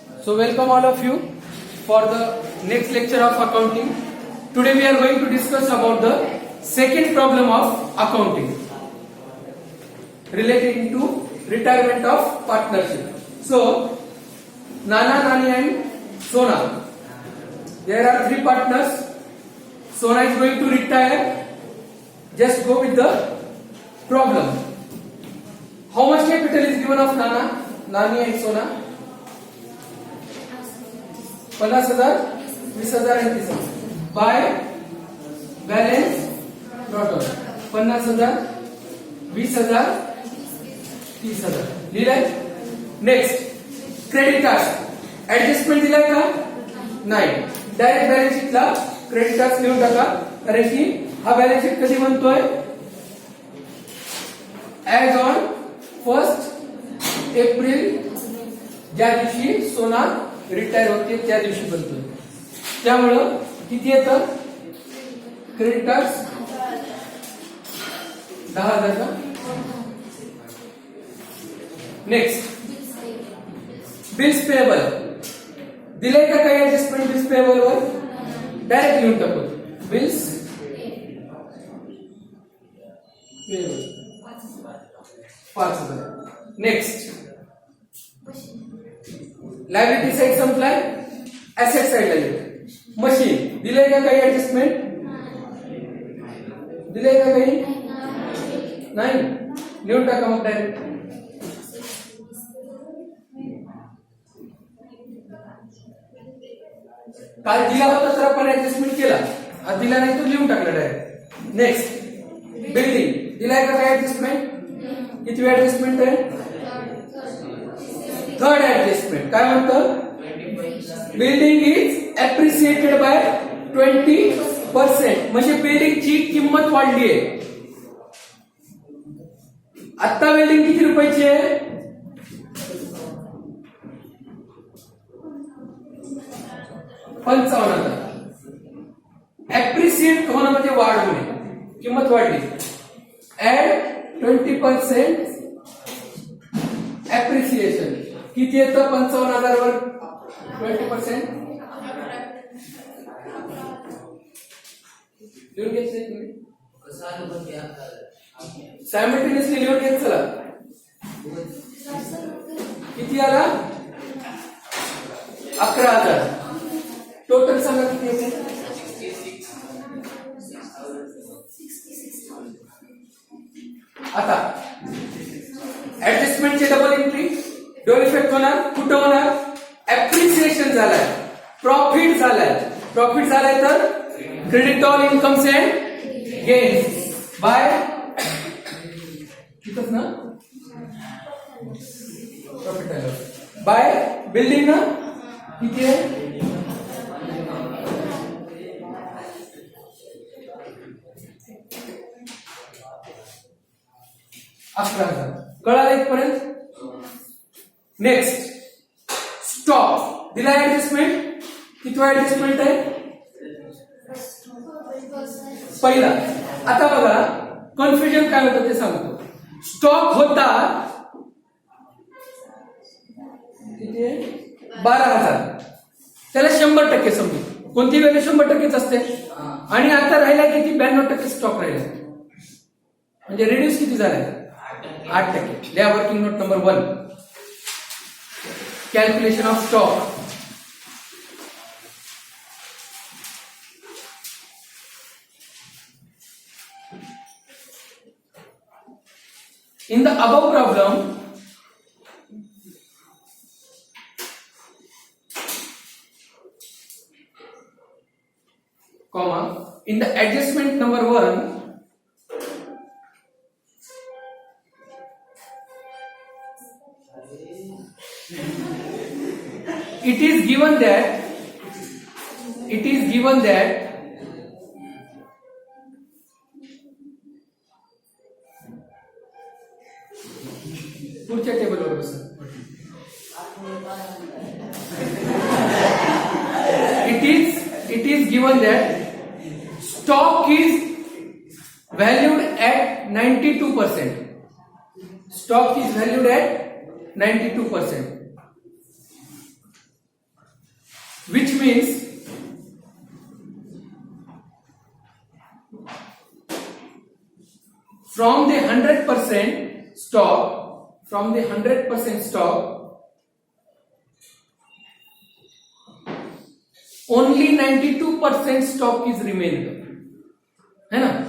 So welcome all of you for the next lecture of accounting. Today we are going to discuss about the second problem of accounting relating to retirement of partnership. So Nana, Nani and Sona. There are three partners. Sona is going to retire. Just go with the problem. How much capital is given of Nana, Nani and Sona? 50,000, 20,000 and 30,000. By balance total 50,000, 20,000, 30,000. लिहिलंय. Next creditors adjustment दिलाय का? नाही. Direct balance शीटला creditors लिहून टाका, कारण की हा balance sheet कधी बनतोय? ऍज ऑन 1 एप्रिल, ज्या दिवशी सोना रिटायर होते त्या दिवशी बनतोय. त्यामुळं किती येतं? क्रेडिटर्स 10,000. नेक्स्ट बिल्स पेएबल दिले का? काही ऍडजस्टमेंट बिल्स पेएबल वर? डायरेक्ट लिहून टाकू. Bills payable 5,000. Next liability side संपलाय, ऍसेट साइड ला मशीन दिले का? काही ऍडजस्टमेंट दिले का? काही नाही. लिहून टाका मग डायरेक्ट. काल दिला होता तर आपण ऍडजस्टमेंट केला, आज दिला नाही तो लिहून टाकला डायरेक्ट. नेक्स्ट बिल्डिंग दिलाय का? काय ऍडजस्टमेंट? किती ऍडजस्टमेंट आहे? Third adjustment. काय म्हणतं? Building is appreciated by 20%. म्हणजे बिल्डिंगची किंमत वाढली आहे. आता बिल्डिंग किती रुपयाची आहे? 55,000. अप्रिशिएट होणं म्हणजे वाढ होणे, किंमत वाढली. Add 20% appreciation. किती येतं 55,000 वर 20%? लिहून घ्यायचं सायमल्टेनियसली लिहून घ्यायचं. चला किती आला? 11,000. टोटल सांगा किती येते? आता ऍडजस्टमेंटचे डबल एंट्री डोल इफेक्ट होणार. कुठं होणार? अप्रिसिएशन झालाय, प्रॉफिट झालाय. प्रॉफिट झालाय तर credit all incomes and gains by कितच ना प्रॉफिट आलं बाय बिल्डिंग ना किती आहे? 11,000. कळालं इथपर्यंत? नेक्स्ट स्टॉक दिला ऍडजस्टमेंट. किती ऍडजस्टमेंट आहे? पहिला. आता बघा कन्फ्युजन काय होतं ते सांगतो. स्टॉक होता किती आहे? 12,000. त्याला 100% समजू. कोणती व्हॅल्यू 100%च असते. आणि आता राहिला किती? 92% स्टॉक राहिला. म्हणजे रिड्यूस किती झालाय? 8%. लिहा working note number 1. Calculation of stock. In the above problem, comma, in the adjustment number 1, it is given that पुढच्या टेबलवर बसा. It is given that stock is valued at 92%. Stock is valued at 92%. which means from the 100% stock, only 92% stock is remained, है ना?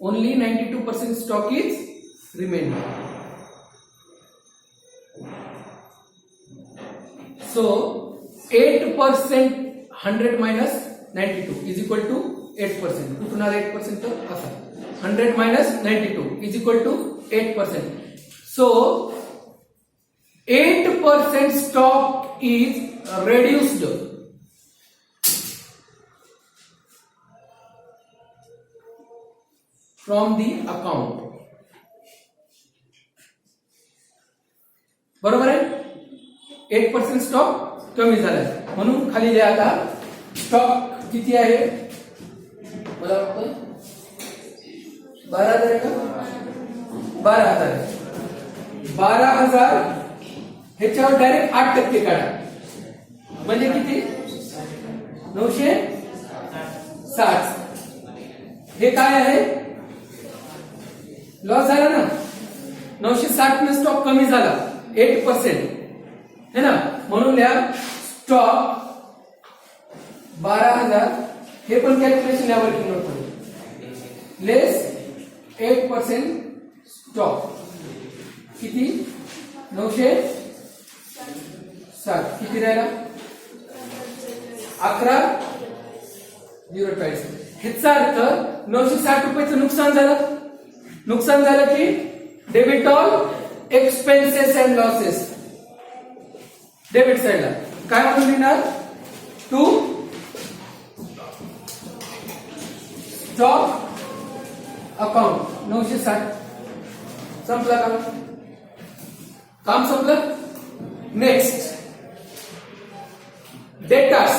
Only 92% stock is remained. So 8%, 100 minus 92 is equal to 8%. कुठून आला 8% तर असा 100 minus 92 is equal to 8%. So 8% stock is reduced from the account. बरोबर आहे? 8% stock कमी झालाय म्हणून खाली लिहा आता स्टॉक किती आहे मला वाटतं 12,000 आहे का 12,000 आहे 12,000 ह्याच्यावर डायरेक्ट 8% काढा म्हणजे किती 960 हे काय आहे लॉस झाला ना 960 ने स्टॉक कमी झाला 8% है ना म्हणून लिहा स्टॉक 12,000 हे पण कॅल्क्युलेशन या वर्किंग नोट मध्ये लेस 8% स्टॉक किती 960 किती राहिला 11,040 ह्याचा अर्थ 960 रुपयाचं नुकसान झालं की debit all expenses and losses debit साइडला काय म्हणून लिहिणार टू स्टॉक अकाउंट 960 संपला काम संपलं नेक्स्ट डेटास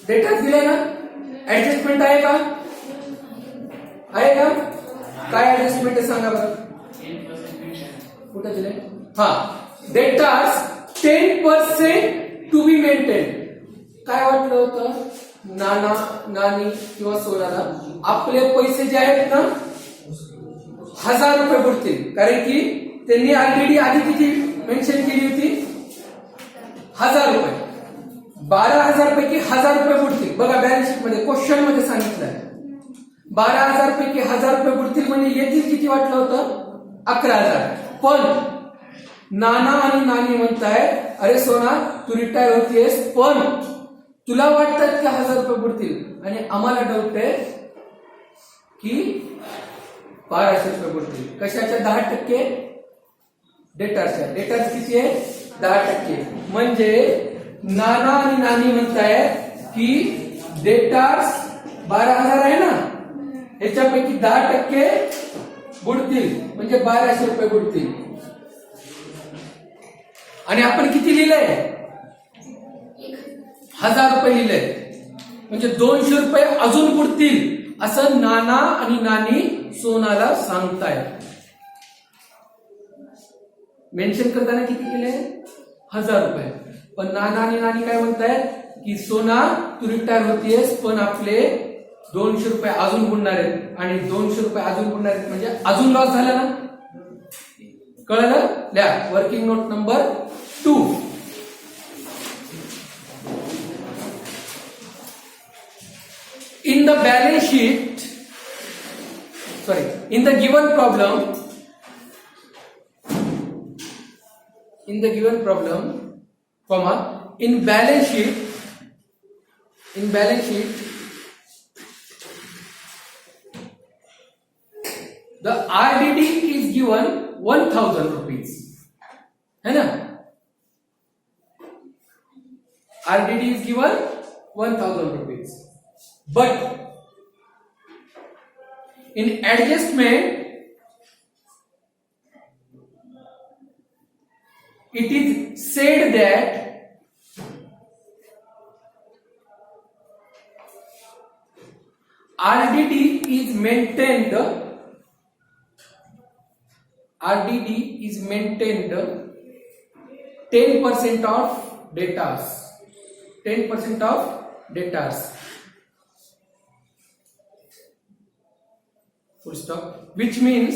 दिले ना ऍडजस्टमेंट आहे का काय ऍडजस्टमेंट आहे सांगा बरं कुठे दिले हा डेटास 10% टू बी मेंटेन काय वाटलं होतं नाना नानी किंवा सोनाला आपले पैसे जे आहेत ना 1,000 रुपये बुडतील कारण की त्यांनी ऑलरेडी आधी किती मेन्शन केली होती 1,000 रुपये 12,000 पैकी 1,000 रुपये बुडतील बघा बॅलन्स शीट मध्ये क्वेश्चन मध्ये सांगितलंय 12,000 पैकी 1,000 रुपये बुडतील म्हणजे येतील किती वाटलं होतं 11,000 पण नाना आणि नानी म्हणतायत अरे सोना तू रिटायर होतीयस पण तुला वाटतात की 1,000 रुपये बुडतील आणि आम्हाला डाऊट आहे की 1,200 रुपये बुडतील कशाच्या 10% डेटाच्या डेटाच किती आहे 10% म्हणजे नाना आणि नानी म्हणतायत की डेटार्स 12,000 आहे ना ह्याच्यापैकी 10% बुडतील म्हणजे 1,200 रुपये बुडतील आणि आपण किती लिहिलंय 1,000 रुपये लिहिलंय म्हणजे 200 रुपये अजून बुडतील असं नाना आणि नानी सोनाला सांगतायत मेन्शन करताना किती केले 1,000 रुपये पण नाना आणि नानी काय म्हणतायत की सोना तू रिटायर होतीयस पण आपले 200 रुपये अजून बुडणार आहेत आणि 200 रुपये अजून बुडणार आहेत म्हणजे अजून लॉस झाला ना कळलं लिहा working note number 2 in the balance sheet in the given problem comma in balance sheet the RDD is given 1,000 rupees है ना RDD is given 1,000 rupees but in adjustment it is said that RDD is maintained 10% of debtors. 10% of debtors. Full stop. Which means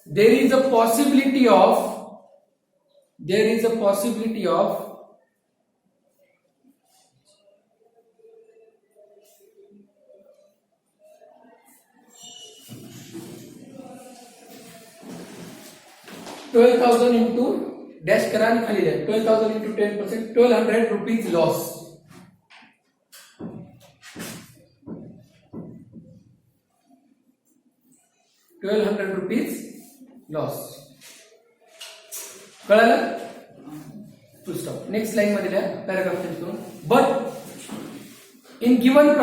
there is a possibility of 12,000 into dash करा आणि खाली द्या 12,000 into 10% 1200 rupees loss. ₹1200 loss. कळलं? फुल stop. Next line मध्ये द्या paragraph change करून. But in given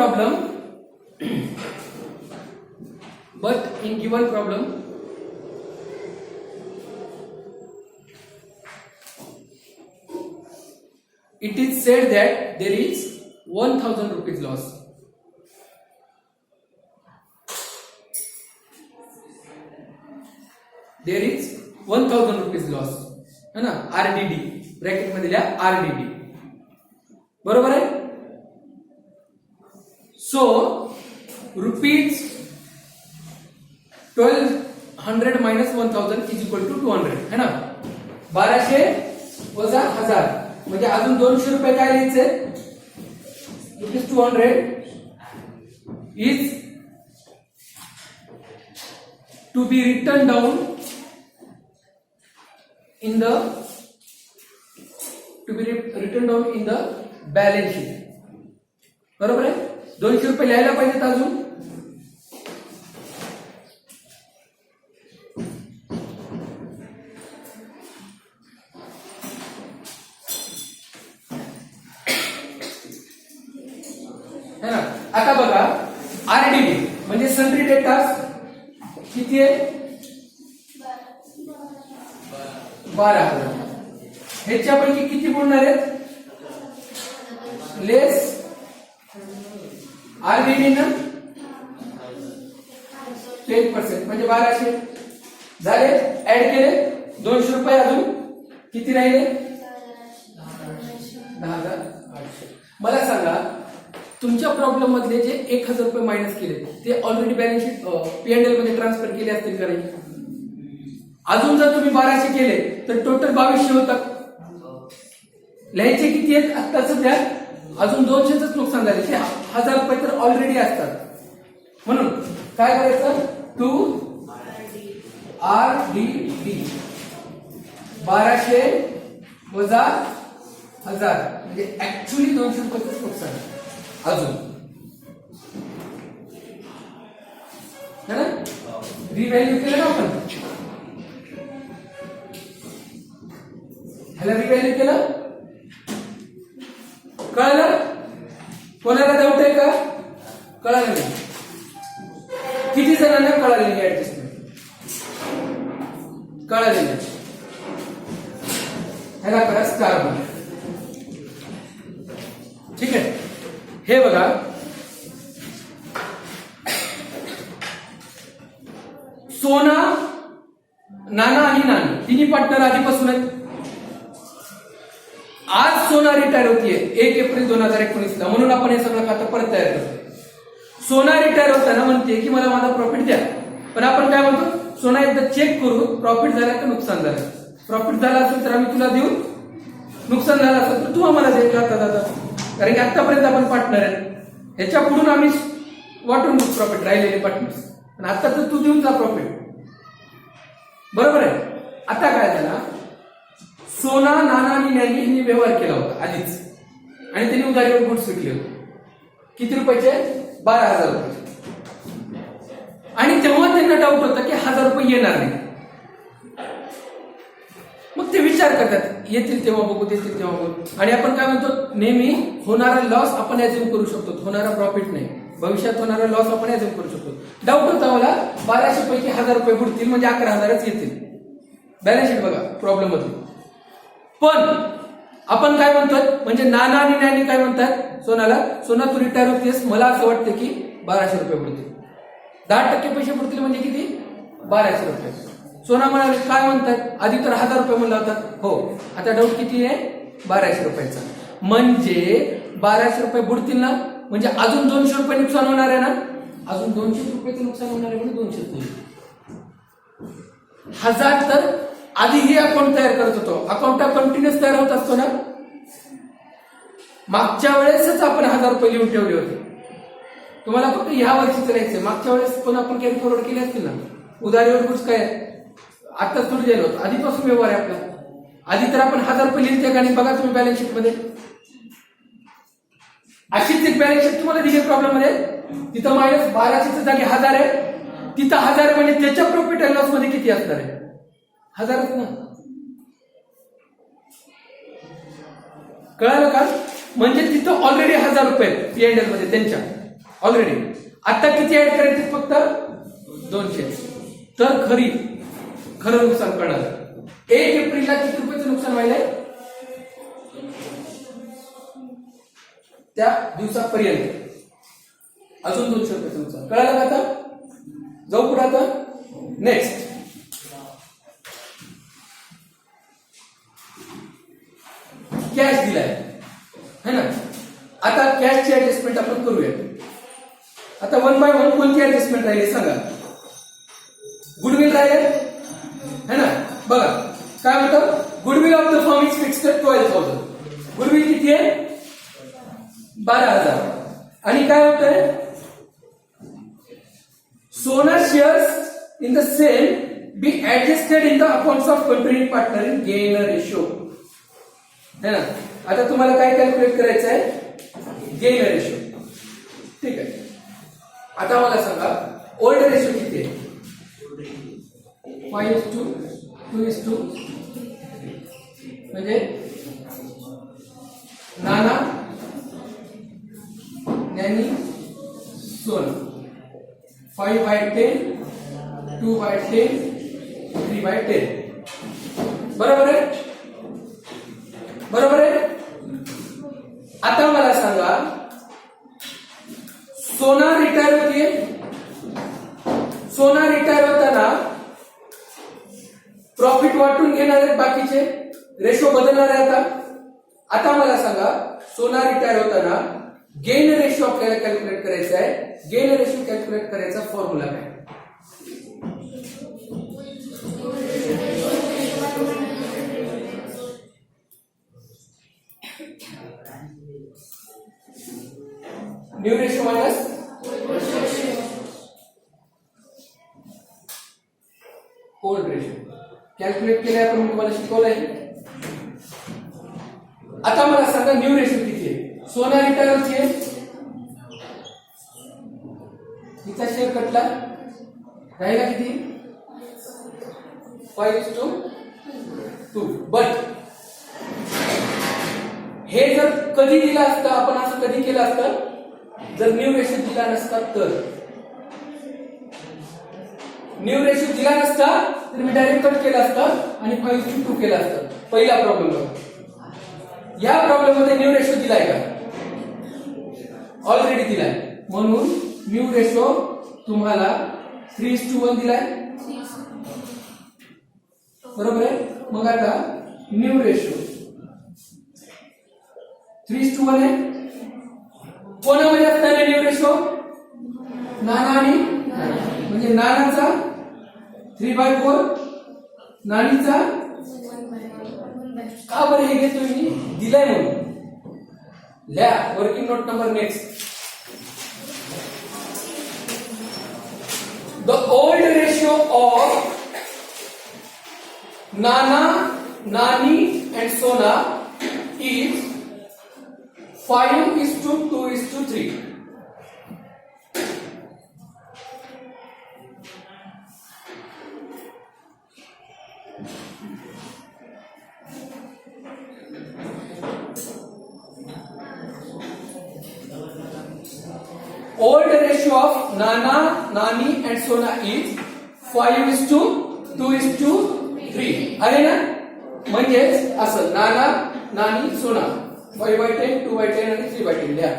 problem it is said that there is 1,000 rupees loss. There is 1,000 rupees loss है ना. RDD ब्रॅकेट मध्ये लिहा RDD. बरोबर आहे. So rupees 1200 minus 1000 is equal to 200 है ना. 1200 वजा 1000 म्हणजे अजून 200 रुपये काय लिहायचे. Rupees 200 is to be written down in the balance sheet. बरोबर आहे. 200 रुपये लिहायला पाहिजेत अजून. है ना. आता बघा आरडीडी म्हणजे सन्ड्री डेटर्स किती आहे. 12,000. ह्याच्यापैकी किती बुडणार आहेत. लेस आरडीडी ना 10% म्हणजे 1200 झाले. ऍड केले 200 रुपये अजून किती राहिले 10,800. मला सांगा तुमच्या प्रॉब्लेम मधले जे 1,000 रुपये मायनस केले ते ऑलरेडी बॅलन्स शीट P&L मध्ये ट्रान्सफर केले असतील का नाही. अजून जर तुम्ही 1200 केले तर टोटल 2200 होतात. लिहायचे किती आहेत आता सध्या अजून 200च नुकसान झाले. 1,000 रुपये तर ऑलरेडी असतात. म्हणून काय करायचं टू RDD 1200 वजा 1000 म्हणजे ऍक्च्युअली 200 रुपयाचं नुकसान अजून है ना. रिव्हॅल्यू केलं ना आपण. ह्याला रिव्हॅल्यू केलं. कळलं. कोणाला डाऊट आहे का. कळलं नाही. किती जणांना कळालेली ऍडजस्टमेंट कळालेली. ह्याला करा स्टार मध्ये. ठीक आहे. हे बघा सोना नाना आणि नानी तिन्ही पार्टनर आधीपासून आहेत. आज सोना रिटायर होतीये 1 एप्रिल 2019 ला. म्हणून आपण हे सगळं खातं परत तयार करतो. सोना रिटायर होताना म्हणते की मला माझा प्रॉफिट द्या. पण आपण काय म्हणतो सोना एकदा चेक करू प्रॉफिट झाला का नुकसान झालं. प्रॉफिट झाला असेल तर आम्ही तुला देऊ. नुकसान झालं असेल तर तू आम्हाला दे जाता जाता. कारण की आतापर्यंत आपण पार्टनर आहे. ह्याच्या पुढून आम्ही वाटून प्रॉफिट राहिलेले पार्टनर्स. पण आता तर तू देऊन जा प्रॉफिट. बरोबर आहे. आता काय झाला सोना नाना आणि यांनी व्यवहार केला होता आधीच आणि त्यांनी उधारीवर गुड्स विकले होते. किती रुपयाचे 12,000 रुपये. आणि तेव्हा त्यांना डाऊट होता की 1,000 रुपये येणार नाही. मग ते विचार करतात येतील तेव्हा बघू देतील तेव्हा बघू. आणि आपण काय म्हणतो नेहमी होणारा लॉस आपण ऍझ्युम करू शकतो. होणारा प्रॉफिट नाही. भविष्यात होणारा लॉस आपण ऍझ्युम करू शकतो. डाऊट होता मला 1200 पैकी 1,000 रुपये बुडतील म्हणजे 11,000च येतील. बॅलन्स शीट बघा प्रॉब्लेम मध्ये. पण आपण काय म्हणतोय म्हणजे नाना आणि नॅनी काय म्हणतात सोनाला सोना तू रिटायर होतेस मला असं वाटतं की 1200 रुपये बुडतील. 10% पैसे बुडतील म्हणजे किती 1200 रुपये. सोना म्हणाले काय म्हणतात, आधी तर 1000 रुपये म्हणला होता. हो, आता डाऊट किती आहे, 1200 रुपयाचा. म्हणजे 1200 रुपये बुडतील ना, म्हणजे अजून 200 रुपये नुकसान होणार आहे ना, अजून 200 रुपयाचं नुकसान होणार आहे, म्हणजे 200 होईल. 1000 तर आधी ही अकाउंट तयार करत होतो, अकाउंट कंटिन्युअस तयार होत असतो ना. मागच्या वेळेसच आपण 1000 रुपये लिहून ठेवले होते. तुम्हाला फक्त ह्या वर्षीच लिहायचंय, मागच्या वेळेस पण आपण कॅरी फॉरवर्ड केले असतील ना. उधारीवर कुठं काय आताच थोडी गेलो होतो, आधीपासून व्यवहार आहे आपला. आधी तर आपण 1000 रुपये लिहिते आणि बघा तुम्ही बॅलन्स शीट मध्ये अशीच एक बॅलन्स शीट तुम्हाला दिली प्रॉब्लेम मध्ये. तिथं -1200 जागी 1000 आहे, तिथं 1000 आहे, म्हणजे त्याच्या प्रॉफिट अँड लॉस मध्ये किती असणार आहे, 1000च ना. कळालं का? म्हणजे तिथं ऑलरेडी 1000 रुपये P&L मध्ये त्यांच्या ऑलरेडी. आता किती ऍड करायचे, फक्त 200. तर खरं नुकसान करणार. 1 एप्रिलला किती रुपयाचं नुकसान व्हायलंय, त्या दिवसापर्यंत अजून 200 रुपयाचं नुकसान. कळालं का? आता जाऊ पुढे. आता नेक्स्ट कॅश दिलाय है ना. आता कॅशची ऍडजस्टमेंट आपण करूया. आता 1 बाय 1 कोणती ऍडजस्टमेंट राहिली सांगा. गुडविल राहिले है ना. बघा काय म्हणतं, goodwill of the firm is fixed at 12,000. Goodwill किती आहे, 12,000. आणि काय होतंय, Sona shares in the sale be adjusted in the accounts of contributing partner in gain ratio है ना. आता तुम्हाला काय कॅल्क्युलेट करायचं आहे, गेन रेशो. ठीक आहे. आता मला सांगा ओल्ड रेशो किती आहे, 5:2:2 म्हणजे नाना नॅनी सोना 5/10, 2/10, 3/10. बरोबर आहे, बरोबर आहे. आता मला सांगा सोना रिटायर होतीये, सोना रिटायर होताना प्रॉफिट वाटून घेणार आहेत बाकीचे, रेशो बदलणार आहे. आता मला सांगा सोना रिटायर होताना गेन रेशो आपल्याला कॅल्क्युलेट करायचा आहे. गेन रेशो कॅल्क्युलेट करायचा फॉर्म्युला काय, new ratio minus old ratio calculate केले आपण, तुम्हाला शिकवलंय. आता मला सांगा न्यू रेशो किती आहे. सोना रिटायर होतीये, तिचा शेअर कटला, राहिला किती, 5:2. बट हे जर कधी दिलं असतं, आपण असं कधी केलं असतं, जर न्यू रेशो दिला नसता तर. न्यू रेशो दिला नसता तर मी डायरेक्ट कट केला असता आणि 5:2 केला असतं पहिला प्रॉब्लेम. या प्रॉब्लेम मध्ये न्यू रेशो दिलाय का, ऑलरेडी दिलाय, म्हणून न्यू रेशो तुम्हाला 3:1 दिलाय. बरोबर आहे. मग आता न्यू रेशो 3:1 आहे. कोणामध्ये असणार आहे न्यू रेशो, नाना आणि म्हणजे नानाचा 3/4, नानीचा का बरं हे घेतोय मी, दिलाय म्हणून. लिहा working note number next. The old ratio of Nana, Nani and Sona is 5:2:3. Old ratio of Nana, Nani and Sona is 5:2:3 आहे ना. म्हणजेच असं नाना, नानी, सोना 5/10, 2/10 आणि 3/10 लिहा.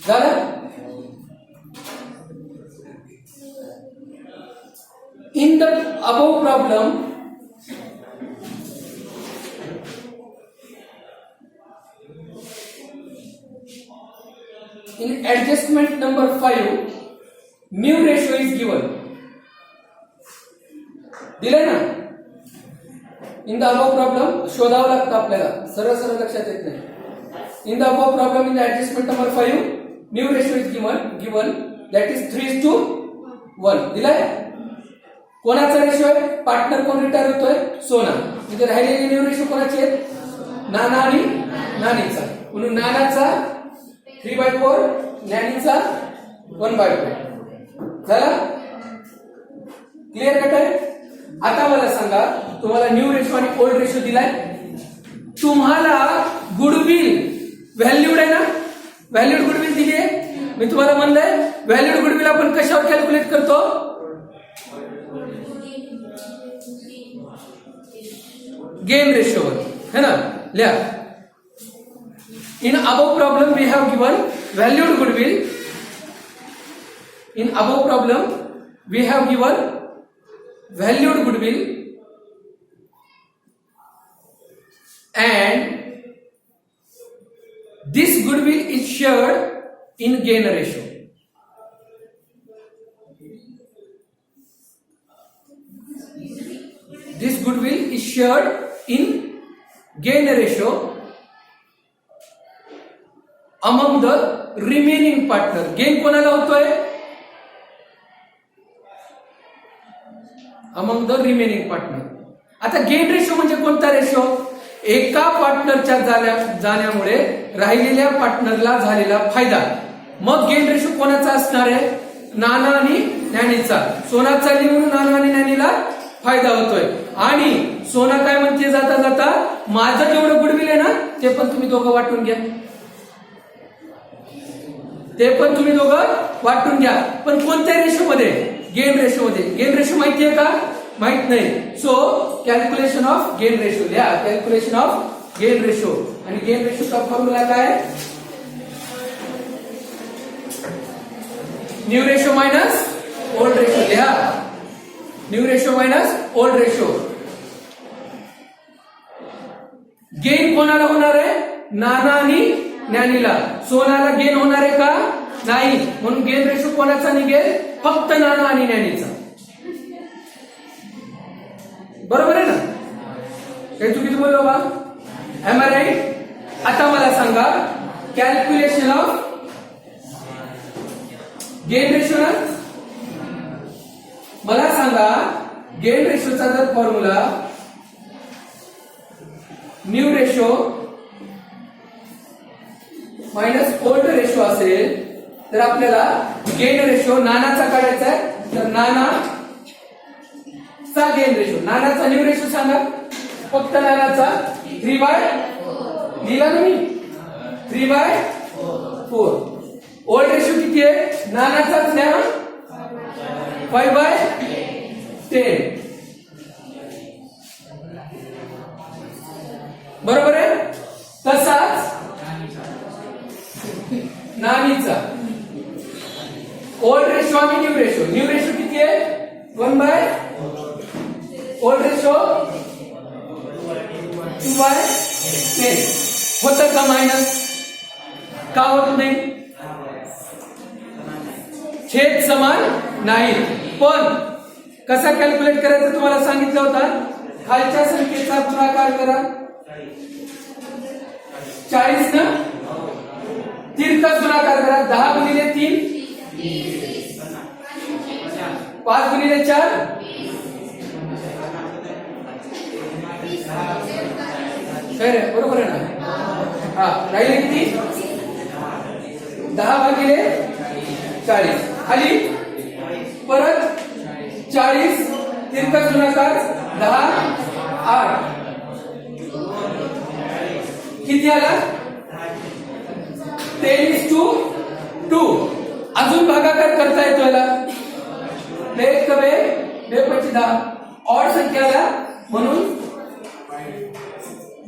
झालं. In the above problem, in adjustment number 5, mu ratio is given. दिले ना. In the above problem शोधावं लागतं आपल्याला, सरळ सरळ लक्षात येत नाही. In the above problem, in the adjustment number 5, mu ratio is given that is 3:1. दिलाय. कोणाचा रेशो आहे? पार्टनर कोण रिटायर होतोय? सोना. म्हणजे राहिलेली न्यू रेशो कोणाची आहे? नाना आणि नानीचा. म्हणून नानाचा 3/4, नानीचा 1/4. झाला. क्लिअर कट आहे. आता मला सांगा, तुम्हाला न्यू रेशो आणि ओल्ड रेशो दिलाय. तुम्हाला गुडविल व्हॅल्यूड आहे ना, व्हॅल्यूड गुडविल दिली आहे. मी तुम्हाला म्हणलंय व्हॅल्यूड गुडविल आपण कशावर कॅल्क्युलेट करतो? गेन रेशोवर, है ना. लिहा. In above problem we have given valued goodwill. In above problem we have given valued goodwill and this goodwill is shared in gain ratio. This goodwill is shared in gain ratio among the remaining partner. Gain कोणाला होतोय? Among the remaining partner. आता gain ratio म्हणजे कोणता ratio? एका पार्टनरच्या जाण्यामुळे राहिलेल्या पार्टनरला झालेला फायदा. मग गेन रेशो कोणाचा असणार आहे? नाना आणि नॅनीचा. सोना चालली म्हणून नाना आणि नॅनीला फायदा होतोय. आणि सोना काय म्हणते जाता जाता, माझं जेवढं गुडविल आहे ना ते पण तुम्ही दोघं वाटून घ्या. ते पण तुम्ही दोघं वाटून घ्या. पण कोणत्या रेशो मध्ये? गेन रेशो मध्ये. गेन रेशो माहिती आहे का? माहित नाही. So calculation of gain ratio लिहा. Calculation of gain ratio. आणि गेन रेशोचा फॉर्म्युला काय? New ratio minus old ratio. लिहा. New ratio minus old ratio. Gain कोणाला होणार आहे? नाना आणि नॅनीला. सोनाला गेन होणार आहे का? नाही. म्हणून गेन रेशो कोणाचा निघेल? फक्त नाना आणि नॅनीचा. बरोबर आहे ना? काही चुकीचं बोललो बा? Am I right? आता मला सांगा, कॅल्क्युलेशन ऑफ गेन रेशो ना. मला सांगा, गेन रेशोचा जर formula new ratio minus old ratio असेल तर आपल्याला गेन रेशो नानाचा काढायचा आहे. तर नानाचा गेन रेशो, नानाचा न्यू रेशो सांगा. फक्त नानाचा 3/4 लिहिला ना मी. 3/4. ओल्ड रेशो किती आहे? नानाचाच लिहा. 5/10. बरोबर आहे. तसाच नानीचा ओल्ड रेशो आणि न्यू रेशो. न्यू रेशो किती आहे? 1/. Old ratio 2/10. होतं का मायनस? का होत नाही? छेद समान नाही. पण कसा कॅल्क्युलेट करायचं तुम्हाला सांगितलं होतं. खालच्या संख्येचा गुणाकार करा 40 ना. तिरका गुणाकार करा 10 गुणिले 3 5 गुणिले 4 बरोबर आहे ना. हा, राहिले किती? 10/40. खाली परत 40 तिरका गुणाकार 10 8 किती आला? 10:2. अजून भागाकार करता येतो याला. 2×2=10 ऑड संख्याला. म्हणून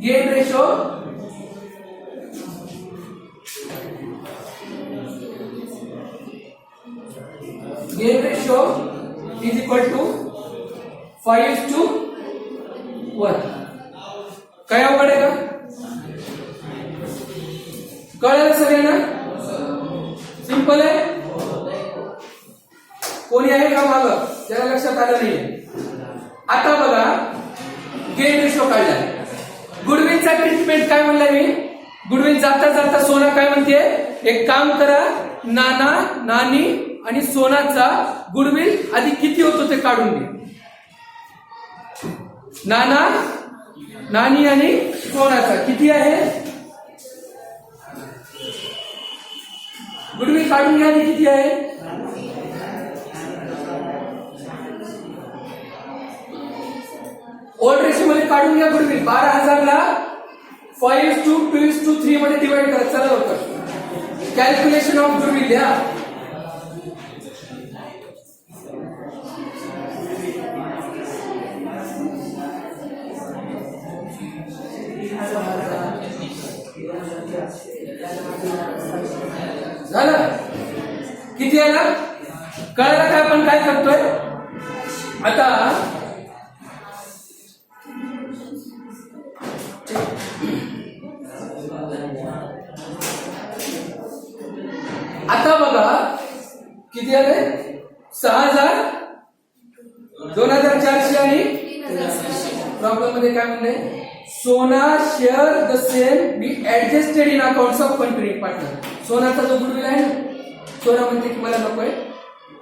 gain ratio gain ratio is equal to 5:1. काय अवघड आहे का? कळलं सगळ्यांना? सिंपल आहे. कोणी आहे का मागं ज्याला लक्षात आलं नाहीये? आता बघा गेन रेशो काढला. गुडविलचा ट्रीटमेंट काय म्हणलाय मी? गुडविल जाता जाता सोना काय म्हणते? एक काम करा, नाना नानी आणि सोनाचा गुडविल आधी किती होतो ते काढून घे. नाना नानी आणि सोनाचा किती आहे गुडविल काढून घ्या. आधी किती आहे? ओल्ड रेशो मध्ये काढून घ्या गुडविल. 12,000 ला 5:2:3 मध्ये डिवाइड करा. चला लवकर कॅल्क्युलेशन ऑफ गुडविल द्या. झालं? किती आला? कळलं का आपण काय करतोय? आता आता बघा किती आले? 6,000, 2,400 आणि प्रॉब्लेम मध्ये काय म्हणले? Sona share the same be adjusted in accounts of contributing partner. सोनाचा जो गुडविल आहे ना, सोना म्हणते की मला नकोय,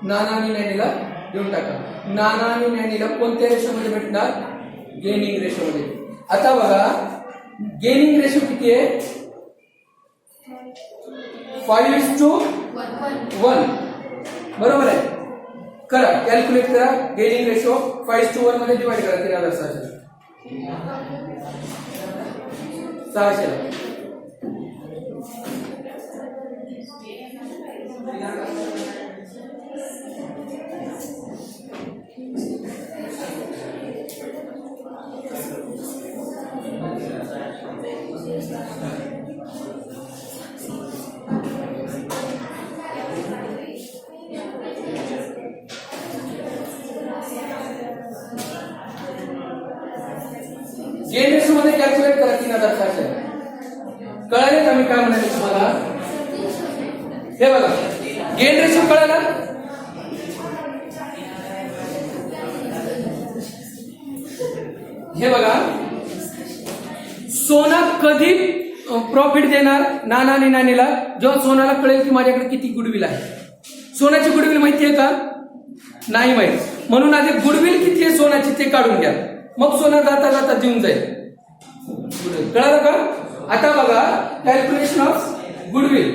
नाना आणि नॅनीला देऊन टाका. नाना आणि नॅनीला कोणत्या रेशोमध्ये भेटणार? गेनिंग रेशोमध्ये. आता बघा गेनिंग रेशो किती आहे? 5:1. बरोबर आहे. करा कॅल्क्युलेट करा. गेनिंग रेशो 5:1 मध्ये डिवाइड करा. 3,600 गेन रेशो मध्ये कॅल्क्युलेट करा. 3,600 कळाले का मी काय म्हणाले तुम्हाला? हे बघा गेन रेशो कळाला. हे बघा सोना कधी प्रॉफिट देणार नाना आणि नानीला? जेव्हा सोनाला कळेल की माझ्याकडे किती गुडविल आहे. सोनाची गुडविल माहिती आहे का? नाही माहित. म्हणून आधी गुडविल किती आहे सोनाची ते काढून घ्या, मग सोना जाता जाता देऊन जाईल. कळालं का? आता बघा कॅल्क्युलेशन ऑफ गुडविल.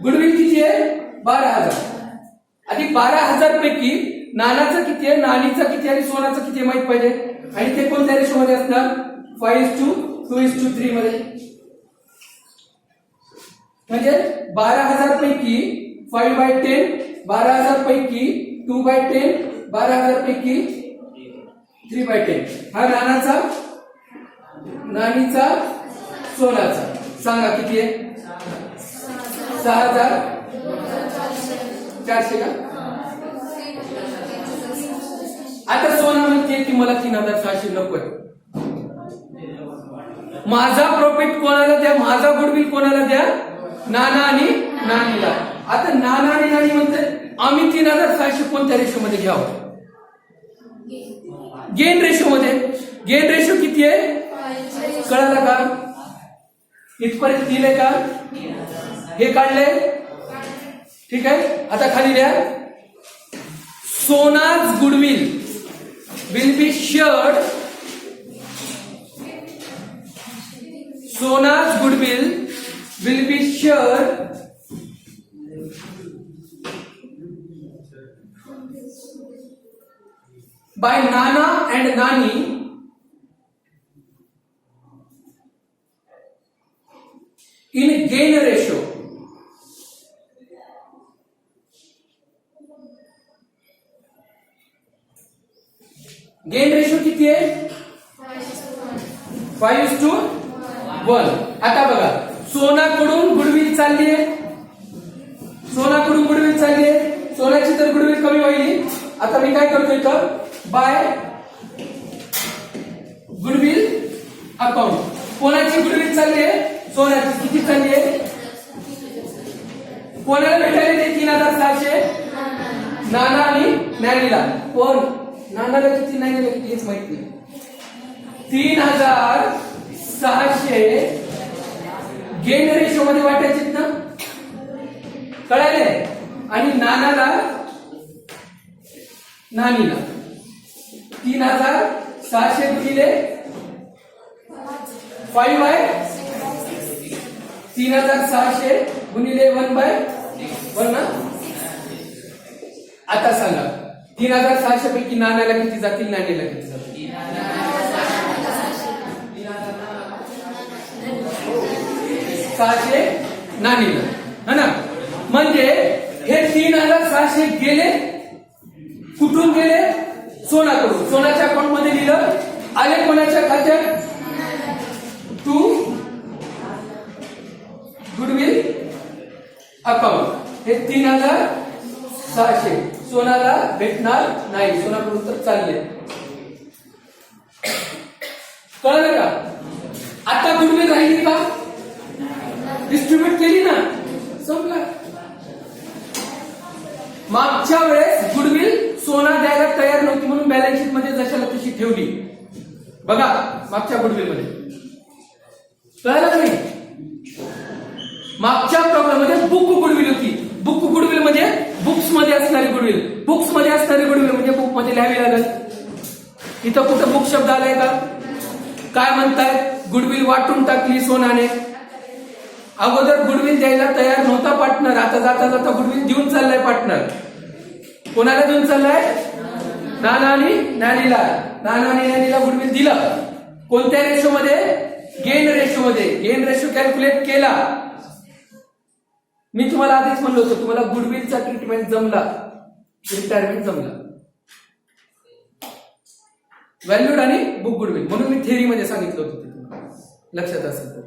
गुडविल किती आहे? 12,000. आधी 12,000 पैकी नानाचं किती आहे, नानीचं किती आणि सोनाचं किती माहित पाहिजे. आणि ते कोणत्या रेशोमध्ये असणार? 5:2:3 मध्ये. म्हणजे 12,000 पैकी 5/10, 12,000 पैकी 2/10, 12,000 पैकी 3/10. हा नानाचा, नानीचा, सोनाचा. सांगा किती आहे? 6,400 का? आता सोना म्हणते की मला 3,600 नकोय. माझा प्रॉफिट कोणाला द्या? माझा गुडविल कोणाला द्या? नाना आणि नानीला. आता नाना आणि नानी म्हणते आम्ही 3,600 कोणत्या रेशो मध्ये घ्यावं? गेन रेशो मध्ये. गेन रेशो किती आहे? कळालं का? इथपर्यंत दिले का? हे काढले? ठीक आहे. आता खाली द्या. Sona's goodwill will be shared. Sona's goodwill will be shared by Nana and Nani in gain ratio. Gain ratio किती आहे? 5:1. आता बघा सोनाकडून गुडविल चालली आहे, सोनाकडून गुडविल चालली आहे सोन्याची तर गुडविल कमी होईल. आता मी काय करतो इथं, बाय गुडविल अकाउंट. कोणाची गुडविल चालली आहे, सोन्याची. किती चालली आहे, कोणाला भेटायला ते 3600, नाना आणि नॅनीला. कोण, नानाला किती, नॅनीला किती हेच माहित नाही. 3600 गेन रेशो मध्ये वाटायचे ना, कळाले. आणि नानाला नानीला 3600 गुणिले 5 बाय 3600 गुणिले 1/1 ना. आता सांगा 3600 पैकी नानाला किती जातील, नानीला किती जातील. 600 नानीला, है ना. म्हणजे हे 3600 गेले, कुठून गेले, सोनाकडून. सोनाच्या अकाउंट मध्ये लिहिलं, आले कोणाच्या खात्यात, टू गुडविल अकाउंट. हे 3600 सोनाला भेटणार नाही, सोनाकडून तर चालले. कळलं का. आता गुडविल राहिली का, डिस्ट्रीब्यूट केली ना, संपला. मागच्या वेळेस गुडविल सोना द्यायला तयार नव्हती म्हणून बॅलन्स शीट मध्ये जशाला तशी ठेवली. बघा मागच्या गुडविल मध्ये, कळलं नाही. मागच्या प्रॉब्लेम मध्ये बुक गुडविल होती. बुक गुडविल म्हणजे बुक्स मध्ये असणारी गुडविल. बुक्स मध्ये असणारी गुडविल म्हणजे बुक मध्ये लिहावी लागेल. इथं कुठं बुक शब्द आलाय का, काय म्हणताय, गुडविल वाटून टाकली सोनाने. अगोदर गुडविल द्यायला तयार नव्हता पार्टनर, आता जाता जाता गुडविल देऊन चाललाय पार्टनर. कोणाला देऊन चाललाय, नाना आणि नॅनीला. नाना आणि नॅनीला गुडविल दिलं. कोणत्या रेशो मध्ये, गेन रेशो मध्ये. गेन रेशो कॅल्क्युलेट केला. मी तुम्हाला आधीच म्हणलं होतं, तुम्हाला गुडविलचा ट्रीटमेंट जमला, रिटायरमेंट जमला. व्हॅल्यूड आणि बुक गुडविल म्हणून मी थेअरी मध्ये सांगितलं होतं, ते तुम्हाला लक्षात असेल तर.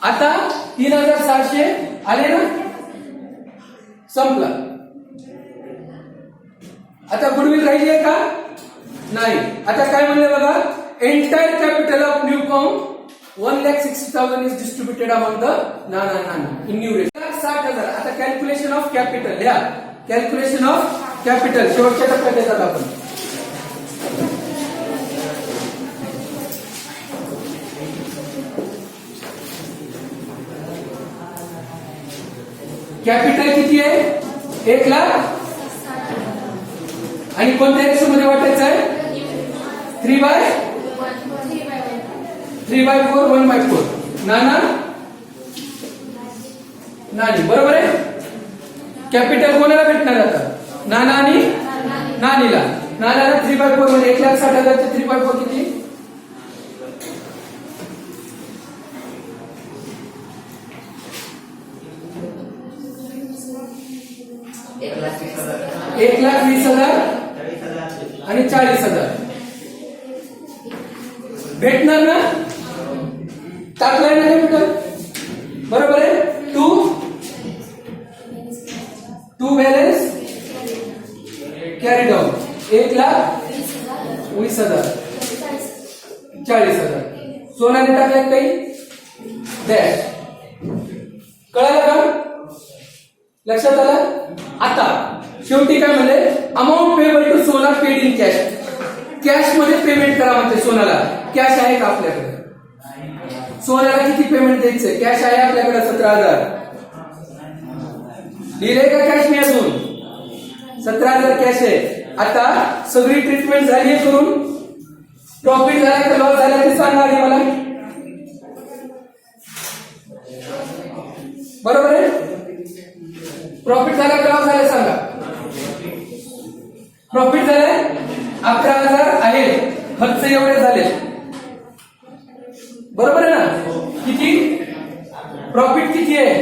आता 3600 आले ना, संपला. आता गुडविल राहिली आहे का, नाही. आता काय म्हणले बघा, entire capital of new firm 1,60,000 is distributed among the Nana in new rate. 60,000. आता कॅल्क्युलेशन ऑफ कॅपिटल, या कॅल्क्युलेशन ऑफ कॅपिटल शेवटच्या टप्प्यात येतात आपण. कॅपिटल किती आहे, 1,00,000. आणि कोणत्या रेशो मध्ये वाटायचं आहे, 3/4 1/4. नाना नानी, बरोबर आहे. कॅपिटल कोणाला भेटणार आता, नाना आणि नानीला. नानाला 3/4 मध्ये 1,60,000 चे 3/4 किती, 1,20,000 आणि 40,000 भेटणार ना. टाकलाय ना कॅपिटल, बरोबर आहे. To balance carry down. 1,20,000 40,000 सोनाने टाकलाय काही, डॅश. कळालं का, लक्षात आलं. आता शेवटी काय म्हणले, अमाऊंट पेबल टू सोना पेड इन कॅश. कॅश मध्ये पेमेंट करा म्हणते सोनाला. कॅश आहे का आपल्याकडे, सोन्याला किती पेमेंट द्यायचंय, कॅश आहे आपल्याकडे 17,000. लिहिलंय का कॅश मी अजून, 17,000 कॅश आहे. आता सगळी ट्रीटमेंट झाली करून, प्रॉफिट झाला का लॉस झाला ते सांगा आधी मला, बरोबर आहे. प्रॉफिट झाला का लॉस झाला सांगा. प्रॉफिट झालाय 11,000 आहे, खर्च एवढे झाले, बरोबर आहे ना. किती प्रॉफिट किती आहे,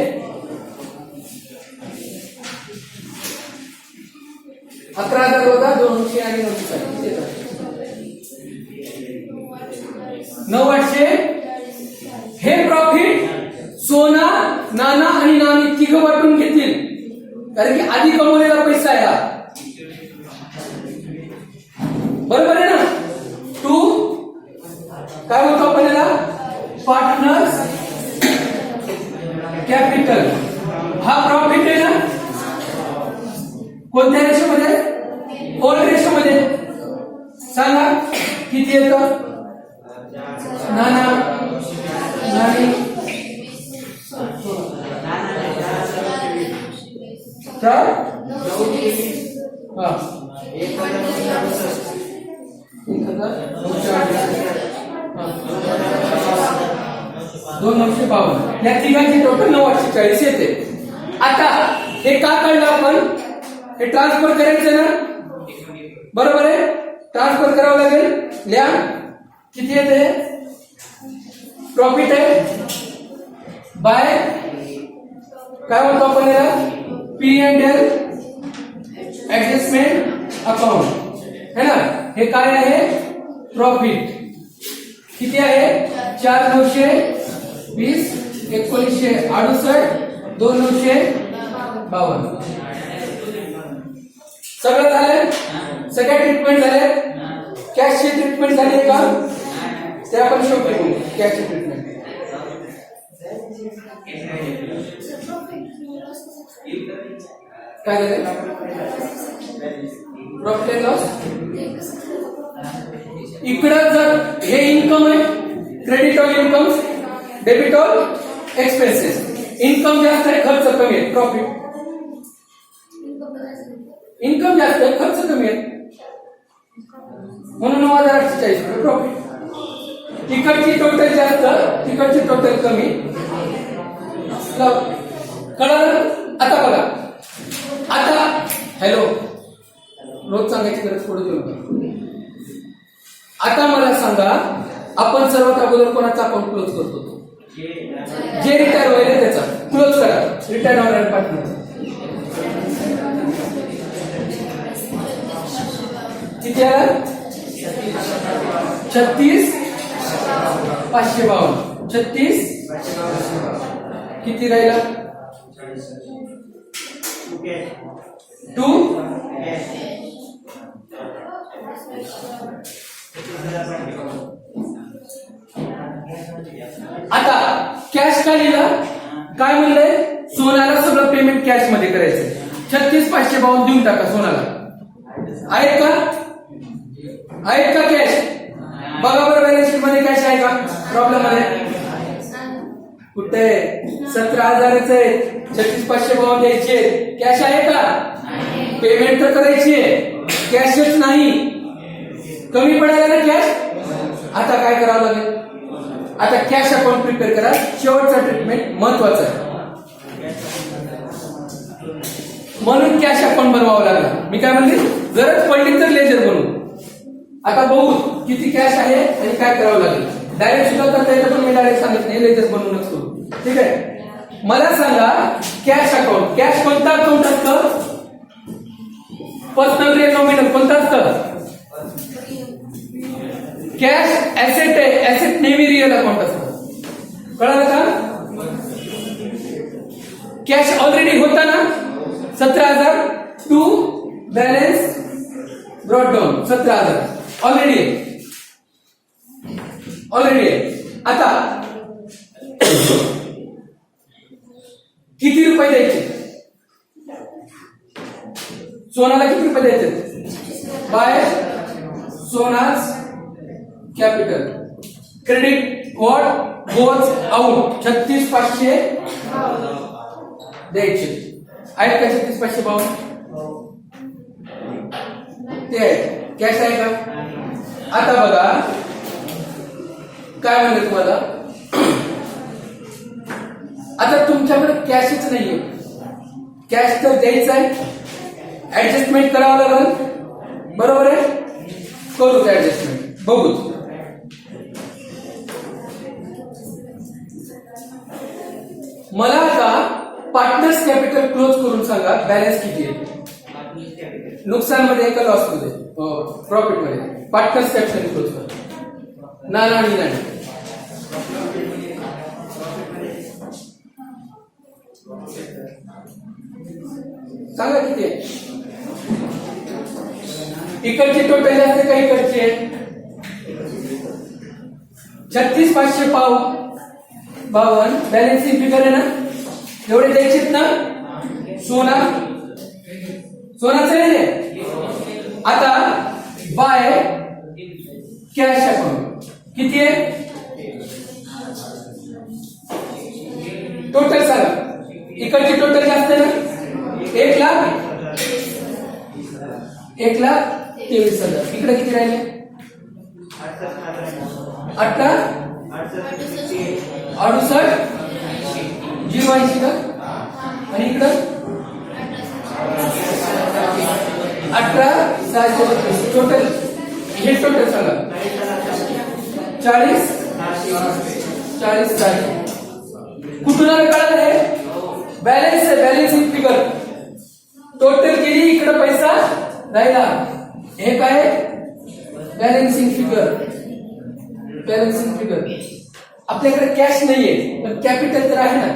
11,000 होता, 200 आणि 9,800. हे प्रॉफिट सोना, नाना आणि नानी तिघ वाटून घेतील कारण की आधी कमवलेला पैसा आहे हा. बरोबर आहे ना. टू काय बोलतो आपण याला, पार्टनर्स कॅपिटल. हा प्रॉफिट आहे ना. कोणत्या रेशोमध्ये, ओल्ड रेशोमध्ये. सांगा किती येतं. नाना नानी चार हा 2,952. या तिघांची टोटल 940 येते. आता हे का काढलं आपण, हे ट्रान्सफर करायचं ना. बरोबर आहे, ट्रान्सफर करावं लागेल. लिहा किती येते. प्रॉफिट आहे बाय काय म्हणतो आपण याला, P&L ऍडजस्टमेंट अकाउंट है ना. हे काय आहे, प्रॉफिट. किती आहे, 4,920, 1,968, 2,952. सगळं झालंय. सगळ्या ट्रीटमेंट झाल्या. कॅशची ट्रीटमेंट झाली आहे का, ते आपण शेवटी बोलू. कॅशची ट्रीटमेंट काय झालं, प्रॉफिट अँड लॉस. इकडं जर हे इन्कम आहे, credit on income, debit on expenses. Income जास्त आहे, खर्च कमी आहे. प्रॉफिट. इन्कम जास्त आहे, खर्च कमी आहे, म्हणून 9,840 प्रॉफिट. तिकडची टोटल जास्त, तिकडची टोटल कमी. कळलं. आता बघा, आता हॅलो, रोज सांगायची गरज पडू देऊ नका. आता मला सांगा, आपण सर्वात अगोदर कोणाचा अकाउंट क्लोज करतो, जे रिटायर व्हायला त्याचा क्लोज करा. रिटायर होणाऱ्या पार्टनर किती आला, 36,552. 36 किती राहिला, 2. आता कॅश का लिहिला, काय म्हणलंय, सोन्याला सगळं पेमेंट कॅश मध्ये करायचं. 36,552 देऊन टाका सोनाला. आहेत का, आहेत का कॅश. बघा बरं बॅलन्स शीट मध्ये कॅश आहे का, प्रॉब्लेम आहे कुठे. 17,000 आहे, 36,552 द्यायचे. कॅश आहे का, पेमेंट तर करायची आहे, कॅशच नाही. कमी पडायला ना कॅश. आता काय करावं लागेल, आता कॅश अकाउंट प्रिपेअर करा. शेवटचा ट्रीटमेंट महत्वाचा आहे, म्हणून कॅश अकाउंट बनवावं लागला. मी काय म्हणले, गरज पडली तर लेजर बनवू. आता बघू किती कॅश आहे आणि काय करावं लागेल. डायरेक्ट सुद्धा करता येतं, पण मी डायरेक्ट सांगत नाही, लेजर बनवूनच करू. ठीक आहे. मला सांगा, कॅश अकाउंट, कॅश कोणता अकाउंट असतं, पर्सनल रिअल नॉमिनल कोणतं असतं. कॅश ऍसेट आहे, ऍसेट नेहमी रिअल अकाउंट असतं. कळालं का. कॅश ऑलरेडी होता ना 17,000, to balance brought down 17,000 already आहे. आता किती रुपये द्यायचे, सोनाला किती रुपये द्यायचे, by Sona's capital. Credit what goes out 36,500 द्यायचे. आहेत का 36,552 ते आहे. कॅश आहे का. आता बघा काय म्हणलं तुम्हाला, आता तुमच्याकडे कॅशच नाहीये. कॅश तर द्यायचं आहे, ऍडजस्टमेंट करावं लागेल. बरोबर आहे, करू ते ऍडजस्टमेंट, बघू. मला आता पार्टनर्स कॅपिटल क्लोज करून सांगा, बॅलन्स किती आहे. नुकसान मध्ये का लॉस मध्ये, प्रॉफिट मध्ये. पार्टनर्स कॅपिटल क्लोज करा. नाना आणि नानी सांगा किती आहे? इकडची टोटल जास्त का इकडची आहे? 36,552 बॅलन्सिंग फिगर आहे ना, एवढे द्यायचेत ना. सोनाचं आहे. आता बाय कॅश अकाउंट किती आहे? टोटल सांगा. इकडची टोटल जास्त आहे ना, 1,23,000. इकडे किती राहिले? 68,080 का? आणि इकडं 18,632. टोटल हे टोटल सांगा. 40,600. कुठून आलं कळलं हे? बॅलन्स आहे, बॅलन्सिंग फिगर. टोटल केली, इकडे पैसा राहिला. हे काय? Balancing figure. Balancing figure. आपल्याकडे कॅश नाहीये पण कॅपिटल तर आहे ना.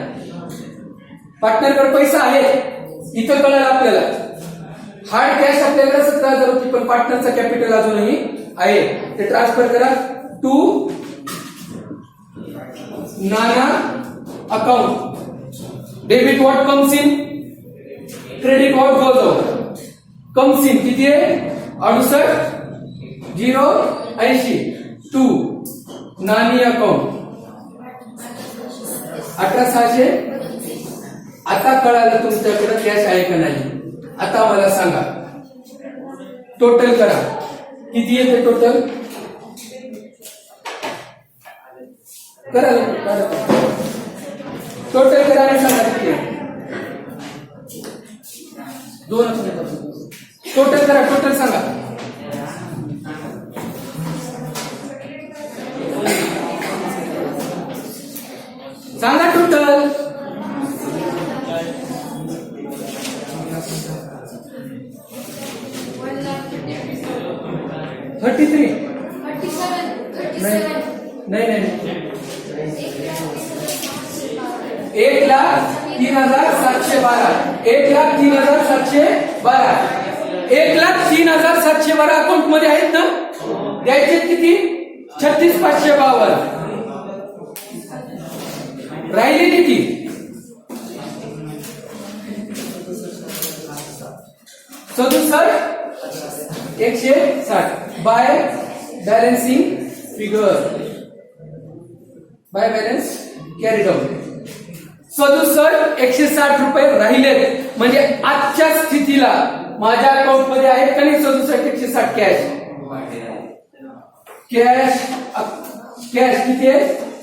पार्टनरकडे पैसा आहे, इथं कळलं आपल्याला. हार्ड कॅश आपल्याकडे 17,000 होती, पण पार्टनरचा कॅपिटल अजूनही आहे. ते ट्रान्सफर करा to Nana account. Debit what comes in, credit what goes out. Comes in किती आहे? 68,080 टू नानी अकाउंट 18,600. आता कळालं तुमच्याकडे कॅश आहे का नाही. आता मला सांगा, टोटल करा किती येते टोटल. करा टोटल करा आणि सांगा किती आहे. टोटल करा, टोटल सांगा. सांगा टोटल. 33. नाही 1,03,712. 1,03,712. 1,03,712 अकाउंट मध्ये आहेत ना. द्यायचे किती? 36,552. राहिले किती? 67,160 by balancing figure. By balance carried out. 67,160 रुपये राहिले. म्हणजे आजच्या स्थितीला माझ्या अकाउंट मध्ये आहेत का नाही 67,160 कॅश. कॅश किती आहे?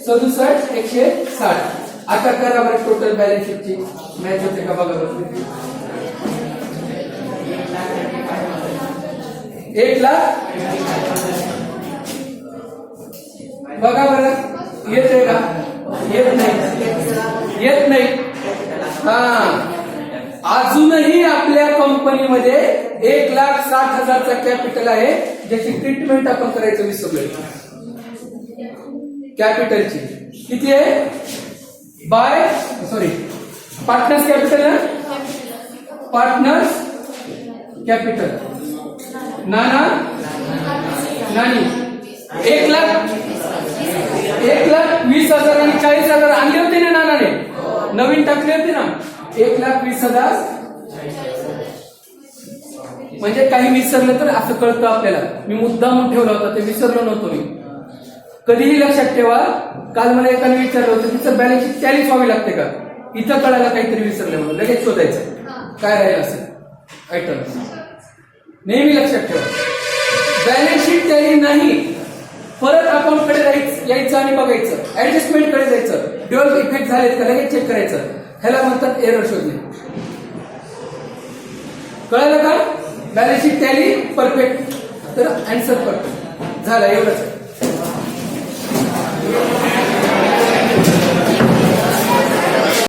67,160. आता करा बरं टोटल बॅलन्स शीटची मॅच होते का बघा बरं. 1,00,000 बघा बरं. येते का? येत नाही. हा, अजूनही आपल्या कंपनीमध्ये 1,60,000चा कॅपिटल आहे, ज्याची ट्रीटमेंट आपण करायचं विसरलोय. कॅपिटलची किती आहे? बाय पार्टनर्स कॅपिटल ना. पार्टनर्स कॅपिटल नानी 1,20,000 आणि 40,000 आणले होते ना नानाने, नवीन टाकले होते ना. 1,20,000 म्हणजे काही विसरलं तर असं कळतं आपल्याला. मी मुद्दाम ठेवला होता, ते विसरलो नव्हतो मी. कधीही लक्षात ठेवा. काल मला एकाने विचारलं होतं तिचं बॅलन्स शीट टॅलीच व्हावी लागते का. इथं कळायला काहीतरी विसरलं म्हणून लगेच शोधायचं काय राहिलं असेल आयटम. नेहमी लक्षात ठेवा, बॅलन्स शीट टॅली नाही. परत अकाउंट कडे यायचं आणि बघायचं, ऍडजस्टमेंट कडे जायचं. ड्युअल इफेक्ट झालेत का लगेच चेक करायचं. ह्याला म्हणतात एरर शोधणे. कळलं का? बॅलन्स शीट टॅली परफेक्ट, तर आन्सर परफेक्ट झाला. एवढंच.